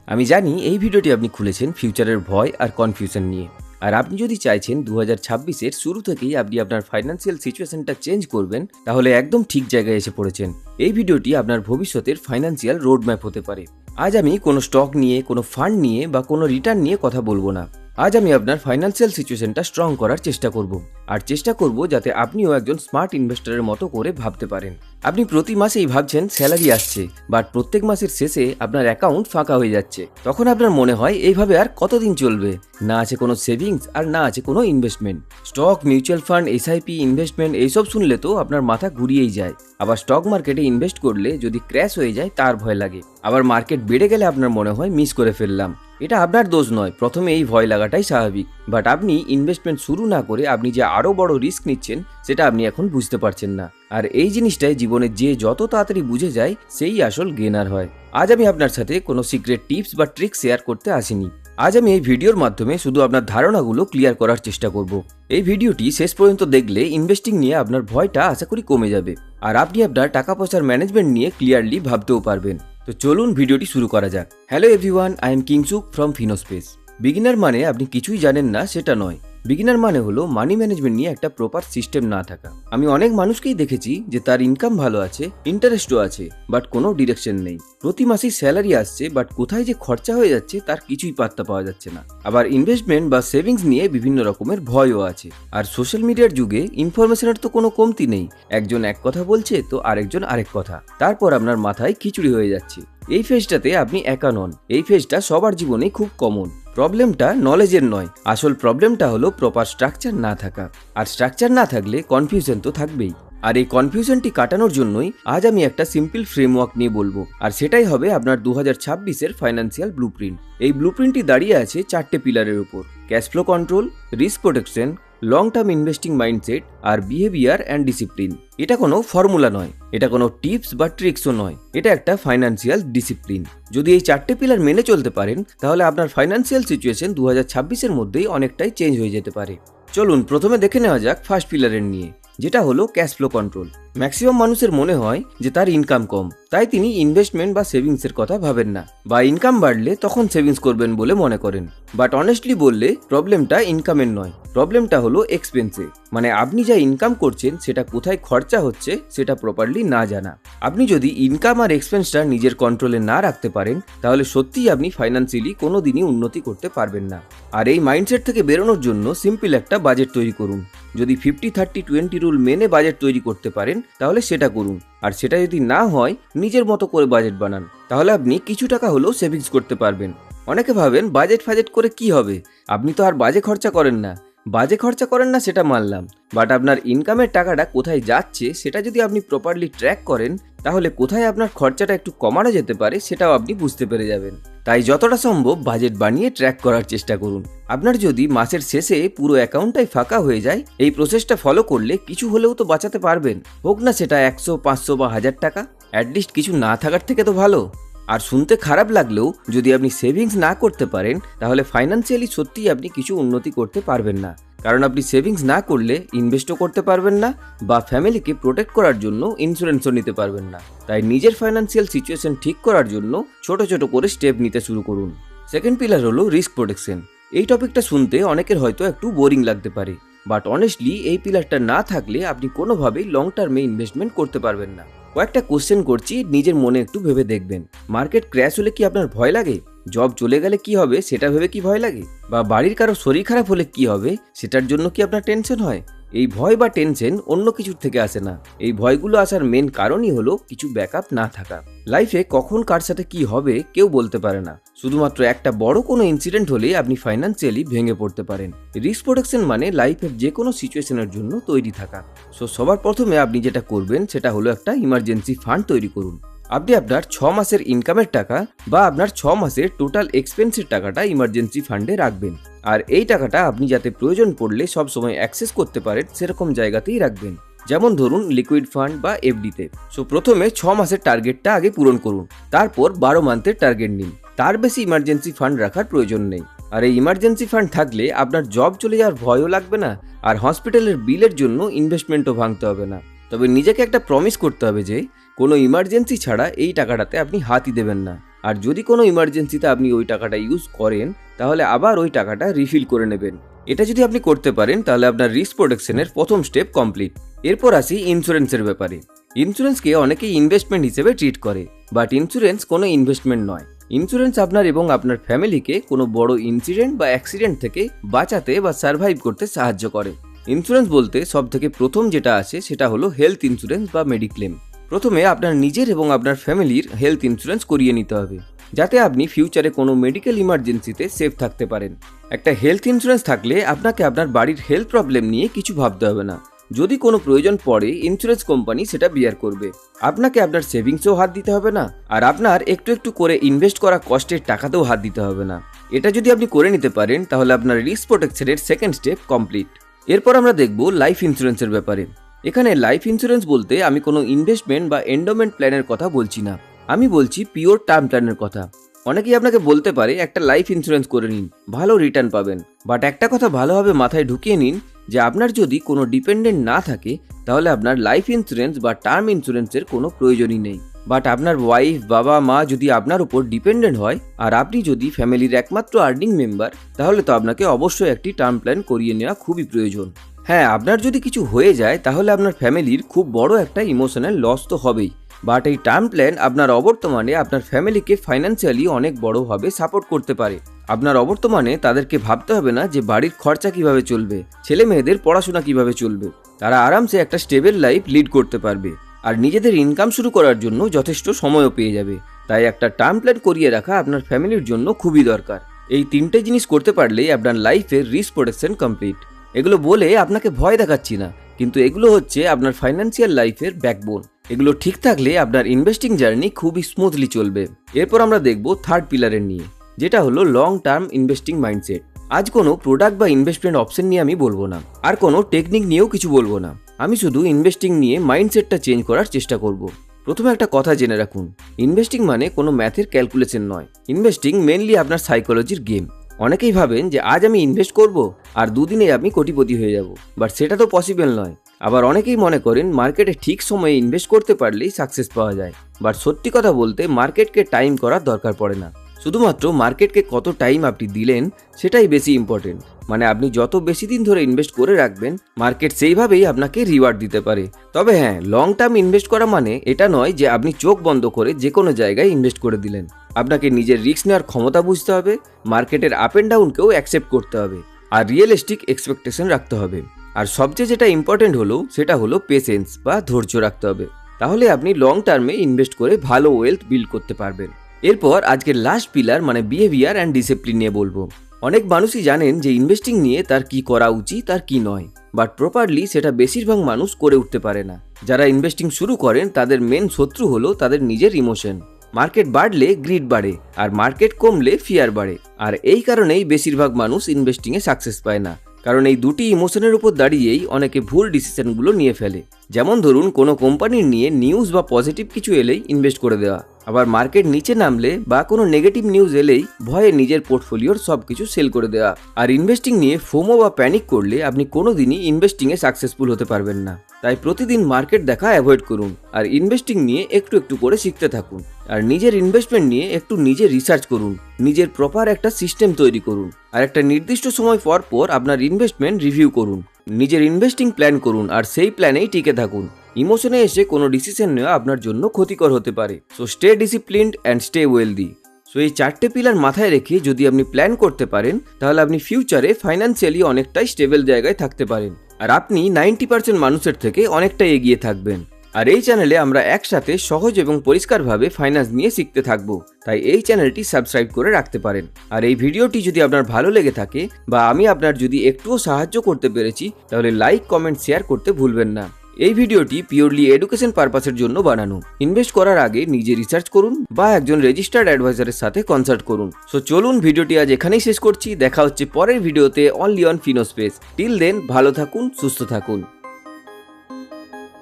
আমি জানি এই ভিডিওটি আপনি খুলেছেন ফিউচারের ভয় আর কনফিউশন নিয়ে। আর আপনি যদি চাইছেন 2026-এর শুরু থেকেই আপনি আপনার ফাইন্যান্সিয়াল সিচুয়েশনটা চেঞ্জ করবেন, তাহলে একদম ঠিক জায়গায় এসে পড়েছেন। এই ভিডিওটি আপনার ভবিষ্যতের ফাইন্যান্সিয়াল রোডম্যাপ হতে পারে। আজ আমি কোনো স্টক নিয়ে, কোনো ফান্ড নিয়ে বা কোনো রিটার্ন নিয়ে কথা বলবো না। আজ আমি আপনার ফাইন্যান্সিয়াল সিচুয়েশনটা স্ট্রং করার চেষ্টা করব, আর চেষ্টা করব যাতে আপনিও একজন স্মার্ট ইনভেস্টরের মতো করে ভাবতে পারেন। আপনি প্রতি মাসেই ভাবছেন স্যালারি আসছে, বাট প্রত্যেক মাসের শেষে আপনার অ্যাকাউন্ট ফাঁকা হয়ে যাচ্ছে। তখন আপনার মনে হয় এইভাবে আর কতদিন চলবে? না আছে কোনো সেভিংস আর না আছে কোনো investment. Stock, mutual fund, SIP, investment এইসব শুনলে তো আপনার মাথা ঘুরিয়েই যায়। আবার স্টক মার্কেটে ইনভেস্ট করলে যদি ক্র্যাশ হয়ে যায় তার ভয় লাগে। আবার মার্কেট বেড়ে গেলে আপনার মনে হয় মিস করে ফেললাম। এটা আপনার দোষ নয়, প্রথমে এই ভয় লাগাটাই স্বাভাবিক। বাট আপনি ইনভেস্টমেন্ট শুরু না করে আপনি যে আরও বড় রিস্ক নিচ্ছেন সেটা আপনি এখন বুঝতে পারছেন না। আর এই জিনিসটাই জীবনে যে যত তাড়াতাড়ি বুঝে যায় সেই আসল গেনার হয়। আজ আমি আপনার সাথে কোনো সিক্রেট টিপস বা ট্রিক শেয়ার করতে আসিনি। আজ আমি এই ভিডিওর মাধ্যমে শুধু আপনার ধারণাগুলো ক্লিয়ার করার চেষ্টা করব। এই ভিডিওটি শেষ পর্যন্ত দেখলে ইনভেস্টিং নিয়ে আপনার ভয়টা আশা করি কমে যাবে, আর আপনি আপনার টাকা পয়সার ম্যানেজমেন্ট নিয়ে ক্লিয়ারলি ভাবতেও পারবেন। তো চলুন ভিডিওটি শুরু করা যাক। Hello everyone, I am Kingshuk from Finospace. Beginner মানে আপনি কিছুই জানেন না সেটা নয়। বিগিনার মানে হলো মানি ম্যানেজমেন্ট নিয়ে একটা প্রপার সিস্টেম না থাকা। আমি অনেক মানুষকেই দেখেছি যে তার ইনকাম ভালো আছে, ইন্টারেস্টও আছে, বাট কোনো ডিরেকশন নেই। প্রতি মাসেই স্যালারি আসছে, বাট কোথায় যে খরচা হয়ে যাচ্ছে তার কিছুই পাত্তা পাওয়া যাচ্ছে না। আবার ইনভেস্টমেন্ট বা সেভিংস নিয়ে বিভিন্ন রকমের ভয়ও আছে। আর সোশ্যাল মিডিয়ার যুগে ইনফরমেশনের তো কোনো কমতি নেই। একজন এক কথা বলছে তো আরেকজন আরেক কথা, তারপর আপনার মাথায় খিচুড়ি হয়ে যাচ্ছে। এই ফেজটাতে আপনি একা নন, এই ফেজটা সবার জীবনেই খুব কমন। প্রবলেমটা নলেজের নয়, আসল প্রবলেমটা হলো প্রপার স্ট্রাকচার না থাকা। আর স্ট্রাকচার না থাকলে কনফিউশন তো থাকবেই। আর এই কনফিউশনটি কাটানোর জন্যই আজ আমি একটা সিম্পল ফ্রেমওয়ার্ক নিয়ে বলবো, আর সেটাই হবে আপনার 2026-এর ফাইন্যান্সিয়াল ব্লুপ্রিন্ট। এই ব্লুপ্রিন্টটি দাঁড়িয়ে আছে 4টে পিলারের উপর: cash flow control, risk protection, long term investing mindset আর বিহেভিয়ার অ্যান্ড ডিসিপ্লিন। এটা কোনো ফর্মুলা নয়, এটা কোনো টিপস বা ট্রিক্সও নয়, এটা একটা ফাইন্যান্সিয়াল ডিসিপ্লিন। যদি এই 4টে পিলার মেনে চলতে পারেন তাহলে আপনার ফাইন্যান্সিয়াল সিচুয়েশন 2026-এর মধ্যেই অনেকটাই চেঞ্জ হয়ে যেতে পারে। চলুন প্রথমে দেখে নেওয়া যাক ফার্স্ট পিলারের নিয়ে, যেটা হলো ক্যাশ ফ্লো কন্ট্রোল। ম্যাক্সিমাম মানুষের মনে হয় যে তার ইনকাম কম, তাই তিনি ইনভেস্টমেন্ট বা সেভিংসের কথা ভাবেন না, বা ইনকাম বাড়লে তখন সেভিংস করবেন বলে মনে করেন। বাট অনেস্টলি বললে প্রবলেমটা ইনকামের নয়, প্রবলেমটা হলো এক্সপেন্সে। মানে আপনি যা ইনকাম করছেন সেটা কোথায় খরচা হচ্ছে সেটা প্রপারলি না জানা। আপনি যদি ইনকাম আর এক্সপেন্সটা নিজের কন্ট্রোলে না রাখতে পারেন তাহলে সত্যিই আপনি ফাইন্যান্সিয়ালি কোনোদিনই উন্নতি করতে পারবেন না। আর এই মাইন্ডসেট থেকে বেরোনোর জন্য সিম্পল একটা বাজেট তৈরি করুন। যদি 50-30-20 রুল মেনে বাজেট তৈরি করতে পারেন তাহলে সেটা করুন। আর সেটা যদি না হয় নিজের মতো করে বাজেট বানান, তাহলে আপনি কিছু টাকা হলেও সেভিংস করতে পারবেন। অনেকে ভাবেন বাজেট ফাজেট করে কি হবে, আপনি তো আর বাজে খরচা করেন না। বাজে খরচা করেন না সেটা মানলাম, বাট আপনার ইনকামের টাকাটা কোথায় যাচ্ছে সেটা যদি আপনি প্রপারলি ট্র্যাক করেন তাহলে কোথায় আপনার খরচাটা একটু কমানো যেতে পারে সেটাও আপনি বুঝতে পেরে যাবেন। তাই যতটা সম্ভব বাজেট বানিয়ে ট্র্যাক করার চেষ্টা করুন। আপনার যদি মাসের শেষে পুরো অ্যাকাউন্টটাই ফাঁকা হয়ে যায়, এই প্রসেসটা ফলো করলে কিছু হলেও তো বাঁচাতে পারবেন। হোক না সেটা 100, 500 বা 1000 টাকা, অ্যাটলিস্ট কিছু না থাকার থেকে তো ভালো। আর শুনতে খারাপ লাগলেও যদি আপনি সেভিংস না করতে পারেন তাহলে ফাইন্যান্সিয়ালি সত্যিই আপনি কিছু উন্নতি করতে পারবেন না। কারণ আপনি সেভিংস না করলে ইনভেস্টও করতে পারবেন না, বা ফ্যামিলিকে প্রোটেক্ট করার জন্য ইন্স্যুরেন্সও নিতে পারবেন না। তাই নিজের ফাইন্যান্সিয়াল সিচুয়েশন ঠিক করার জন্য ছোট ছোট করে স্টেপ নিতে শুরু করুন। সেকেন্ড পিলার হলো রিস্ক প্রোটেকশন। এই টপিকটা শুনতে অনেকের হয়তো একটু বোরিং লাগতে পারে, বাট অনেস্টলি এই পিলারটা না থাকলে আপনি কোনোভাবেই লং টার্মে ইনভেস্টমেন্ট করতে পারবেন না। কয়েকটা কোশ্চেন করছি, নিজের মনে একটু ভেবে দেখবেন। মার্কেট ক্র্যাশ হলে কি আপনার ভয় লাগে? জব চলে গেলে কি হবে সেটা ভেবে কি ভয় লাগে? বা বাড়ির কারো শরীর খারাপ হলে কি হবে সেটার জন্য কি আপনার টেনশন হয়? এই ভয় বা টেনশন অন্য কিছুর থেকে আসে না। এই ভয়গুলো আসার মেন কারণই হলো কিছু ব্যাকআপ না থাকা। লাইফে কখন কার সাথে কি হবে কেউ বলতে পারে না। শুধুমাত্র একটা বড় কোনো ইনসিডেন্ট হলে আপনি ফাইন্যান্সিয়ালি ভেঙে পড়তে পারেন। রিস্ক প্রোটেকশন মানে লাইফের যে কোনো সিচুয়েশনের জন্য তৈরি থাকা। সো সবার প্রথমে আপনি যেটা করবেন সেটা হলো একটা ইমার্জেন্সি ফান্ড তৈরি করুন। আপনি আপনার 6 মাসের ইনকামের টাকা বা আপনার 6 মাসের টোটাল এক্সপেন্সের টাকাটা ইমার্জেন্সি ফান্ডে রাখবেন। আর এই টাকাটা আপনি যাতে প্রয়োজন পড়লে সব সময় অ্যাক্সেস করতে পারেন সেরকম জায়গাতেই রাখবেন, যেমন ধরুন লিকুইড ফান্ড বা এফডিতে। সো প্রথমে 6 মাসের টার্গেটটা আগে পূরণ করুন, তারপর 12 মান্থের টার্গেট নিন। তার বেশি ইমার্জেন্সি ফান্ড রাখার প্রয়োজন নেই। আর এই ইমার্জেন্সি ফান্ড থাকলে আপনার জব চলে যাওয়ার ভয়ও লাগবে না, আর হসপিটালের বিলের জন্য ইনভেস্টমেন্টও ভাঙতে হবে না। তবে নিজেকে একটা প্রমিস করতে হবে যে কোনো ইমার্জেন্সি ছাড়া এই টাকাটাতে আপনি হাতই দেবেন না। আর যদি কোনো ইমার্জেন্সিতে আপনি ওই টাকাটা ইউজ করেন তাহলে আবার ওই টাকাটা রিফিল করে নেবেন। এটা যদি আপনি করতে পারেন তাহলে আপনার রিস্ক প্রোটেকশনের প্রথম স্টেপ কমপ্লিট। এরপর আসি ইন্স্যুরেন্সের ব্যাপারে। ইন্স্যুরেন্সকে অনেকেই ইনভেস্টমেন্ট হিসেবে ট্রিট করে, বাট ইন্স্যুরেন্স কোনো ইনভেস্টমেন্ট নয়। ইন্স্যুরেন্স আপনার এবং আপনার ফ্যামিলিকে কোনো বড় ইনসিডেন্ট বা অ্যাক্সিডেন্ট থেকে বাঁচাতে বা সার্ভাইভ করতে সাহায্য করে। ইন্স্যুরেন্স বলতে সব থেকে প্রথম যেটা আসে সেটা হলো হেলথ ইন্স্যুরেন্স বা মেডিক্লেম। প্রথমে আপনার নিজের এবং আপনার ফ্যামিলির হেলথ ইন্স্যুরেন্স করিয়ে নিতে হবে, যাতে আপনি ফিউচারে কোনো মেডিকেল ইমার্জেন্সিতে সেফ থাকতে পারেন। একটা হেলথ ইন্স্যুরেন্স থাকলে আপনাকে আপনার বাড়ির হেলথ প্রবলেম নিয়ে কিছু ভাবতে হবে না। যদি কোনো প্রয়োজন পড়ে ইন্স্যুরেন্স কোম্পানি সেটা বিয়ার করবে। আপনাকে আপনার সেভিংসেও হাত দিতে হবে না, আর আপনার একটু একটু করে ইনভেস্ট করা কষ্টের টাকাতেও হাত দিতে হবে না। এটা যদি আপনি করে নিতে পারেন তাহলে আপনার রিস্ক প্রোটেকশনের সেকেন্ড স্টেপ কমপ্লিট। এরপর আমরা দেখব লাইফ ইন্স্যুরেন্সের ব্যাপারে। এখানে লাইফ ইন্স্যুরেন্স বলতে আমি কোনো ইনভেস্টমেন্ট বা এন্ডোমেন্ট প্ল্যানের কথা বলছি না, আমি বলছি পিওর টার্ম প্ল্যানের কথা। অনেকেই আপনাকে বলতে পারে একটা লাইফ ইন্স্যুরেন্স করে নিন, ভালো রিটার্ন পাবেন। বাট একটা কথা ভালোভাবে মাথায় ঢুকিয়ে নিন যে আপনার যদি কোনো ডিপেন্ডেন্ট না থাকে তাহলে আপনার লাইফ ইন্স্যুরেন্স বা টার্ম ইন্স্যুরেন্সের কোনো প্রয়োজনই নেই। বাট আপনার ওয়াইফ, বাবা, মা যদি আপনার উপর ডিপেন্ডেন্ট হয় আর আপনি যদি ফ্যামিলির একমাত্র আর্নিং মেম্বার, তাহলে তো আপনাকে অবশ্যই একটি টার্ম প্ল্যান করিয়ে নেওয়া খুবই প্রয়োজন। হ্যাঁ, আপনার যদি কিছু হয়ে যায় তাহলে আপনার ফ্যামিলির খুব বড় একটা ইমোশনাল লস তো হবেই, বাট এই টার্ম প্ল্যান আপনার অবর্তমানে আপনার ফ্যামিলিকে ফাইন্যান্সিয়ালি অনেক বড়ভাবে সাপোর্ট করতে পারে। আপনার অবর্তমানে তাদেরকে ভাবতে হবে না যে বাড়ির খরচা কিভাবে চলবে, ছেলে মেয়েদের পড়াশোনা কিভাবে চলবে। তারা আরামসে একটা স্টেবল লাইফ লিড করতে পারবে আর নিজেদের ইনকাম শুরু করার জন্য যথেষ্ট সময়ও পেয়ে যাবে। তাই একটা টার্ম প্ল্যান করিয়ে রাখা আপনার ফ্যামিলির জন্য খুবই দরকার। এই তিনটে জিনিস করতে পারলেই আপনার লাইফের রিস্ক প্রোটেকশন কমপ্লিট। এগুলো বলে আপনাকে ভয় দেখাচ্ছি না, কিন্তু এগুলো হচ্ছে আপনার ফাইন্যান্সিয়াল লাইফের ব্যাকবোন। এগুলো ঠিক থাকলে আপনার ইনভেস্টিং জার্নি খুবই স্মুথলি চলবে। এরপর আমরা দেখব থার্ড পিলারের নিয়ে, যেটা হলো লং টার্ম ইনভেস্টিং মাইন্ডসেট। আজ কোনো প্রোডাক্ট বা ইনভেস্টমেন্ট অপশন নিয়ে আমি বলবো না, আর কোনো টেকনিক নিয়েও কিছু বলবো না। আমি শুধু ইনভেস্টিং নিয়ে মাইন্ডসেটটা চেঞ্জ করার চেষ্টা করব। প্রথমে একটা কথা জেনে রাখুন, ইনভেস্টিং মানে কোনো ম্যাথের ক্যালকুলেশন নয়। ইনভেস্টিং মেনলি আপনার সাইকোলজির গেম। অনেকেই ভাবেন যে আজ আমি ইনভেস্ট করব আর দুদিনে আমি কোটিপতি হয়ে যাব, বাট সেটা তো পসিবল নয়। আবার অনেকেই মনে করেন মার্কেটে ঠিক সময়ে ইনভেস্ট করতে পারলেই সাকসেস পাওয়া যায়, বাট সত্যি কথা বলতে মার্কেটকে টাইম করার দরকার পড়ে না। শুধুমাত্র মার্কেটকে কত টাইম আপনি দিলেন সেটাই বেশি ইম্পর্টেন্ট। মানে আপনি যত বেশি দিন ধরে ইনভেস্ট করে রাখবেন মার্কেট সেইভাবেই আপনাকে রিওয়ার্ড দিতে পারে। তবে হ্যাঁ, লং টার্ম ইনভেস্ট করা মানে এটা নয় যে আপনি চোখ বন্ধ করে যে কোনো জায়গায় ইনভেস্ট করে দিলেন। আপনাকে নিজের রিস্ক নেওয়ার ক্ষমতা বুঝতে হবে, মার্কেটের আপ অ্যান্ড ডাউনকেও অ্যাকসেপ্ট করতে হবে, আর রিয়েলিস্টিক এক্সপেকটেশন রাখতে হবে। আর সবচেয়ে যেটা ইম্পর্টেন্ট সেটা হলো পেশেন্স বা ধৈর্য রাখতে হবে। তাহলে আপনি লং টার্মে ইনভেস্ট করে ভালো ওয়েলথ বিল্ড করতে পারবেন। এরপর আজকের লাস্ট পিলার মানে বিহেভিয়ার অ্যান্ড ডিসিপ্লিন নিয়ে বলবো। অনেক মানুষই জানেন যে ইনভেস্টিং নিয়ে তার কি করা উচিত আর কি নয়, বাট প্রপারলি সেটা বেশিরভাগ মানুষ করে উঠতে পারে না। যারা ইনভেস্টিং শুরু করেন তাদের মেন শত্রু হলো তাদের নিজের ইমোশন। মার্কেট বাড়লে গ্রিড বাড়ে আর মার্কেট কমলে ফিয়ার বাড়ে, আর এই কারণেই বেশিরভাগ মানুষ ইনভেস্টিংয়ে সাকসেস পায় না। কারণ এই দুটি ইমোশনের উপর দাঁড়িয়েই অনেকে ভুল ডিসিশনগুলো নিয়ে ফেলে। যেমন ধরুন, কোনো কোম্পানির নিয়ে নিউজ বা পজিটিভ কিছু এলেই ইনভেস্ট করে দেওয়া, আবার মার্কেট নিচে নামলে বা কোনো নেগেটিভ নিউজ এলেই ভয়ে নিজের পোর্টফোলিওর সব কিছু সেল করে দেওয়া। আর ইনভেস্টিং নিয়ে ফোমো বা প্যানিক করলে আপনি কোনোদিনই ইনভেস্টিংয়ে সাকসেসফুল হতে পারবেন না। তাই প্রতিদিন মার্কেট দেখা অ্যাভয়েড করুন আর ইনভেস্টিং নিয়ে একটু একটু করে শিখতে থাকুন। আর নিজের ইনভেস্টমেন্ট নিয়ে একটু নিজে রিসার্চ করুন, নিজের প্রপার একটা সিস্টেম তৈরি করুন, আর একটা নির্দিষ্ট সময় পর পর আপনার ইনভেস্টমেন্ট রিভিউ করুন। নিজের ইনভেস্টিং প্ল্যান করুন আর সেই প্ল্যানেই টিকে থাকুন। ইমোশনে এসে কোনো ডিসিশন নেওয়া আপনার জন্য ক্ষতিকর হতে পারে। So stay disciplined and stay wealthy. So এই চারটে পিলার মাথায় রেখে যদি আপনি প্ল্যান করতে পারেন তাহলে আপনি ফিউচারে ফাইন্যান্সিয়ালি অনেকটাই স্টেবল জায়গায় থাকতে পারেন, আর আপনি 90% মানুষের থেকে অনেকটাই এগিয়ে থাকবেন। আর এই চ্যানেলে আমরা একসাথে সহজ এবং পরিষ্কারভাবে ফাইন্যান্স নিয়ে শিখতে থাকবো, তাই এই চ্যানেলটি সাবস্ক্রাইব করে রাখতে পারেন। আর এই ভিডিওটি যদি আপনার ভালো লেগে থাকে বা আমি আপনার যদি একটুও সাহায্য করতে পেরেছি তাহলে লাইক, কমেন্ট, শেয়ার করতে ভুলবেন না। এই ভিডিওটি পিওরলি এডুকেশন পারপাসের জন্য বানানো। ইনভেস্ট করার আগে নিজে রিসার্চ করুন বা একজন রেজিস্টার্ড অ্যাডভাইজারের সাথে কনসাল্ট করুন। সো চলুন, ভিডিওটি আজ এখানেই শেষ করছি। দেখা হচ্ছে পরের ভিডিওতে অনলি অন ফিনোস্পেস। টিল দেন ভালো থাকুন, সুস্থ থাকুন।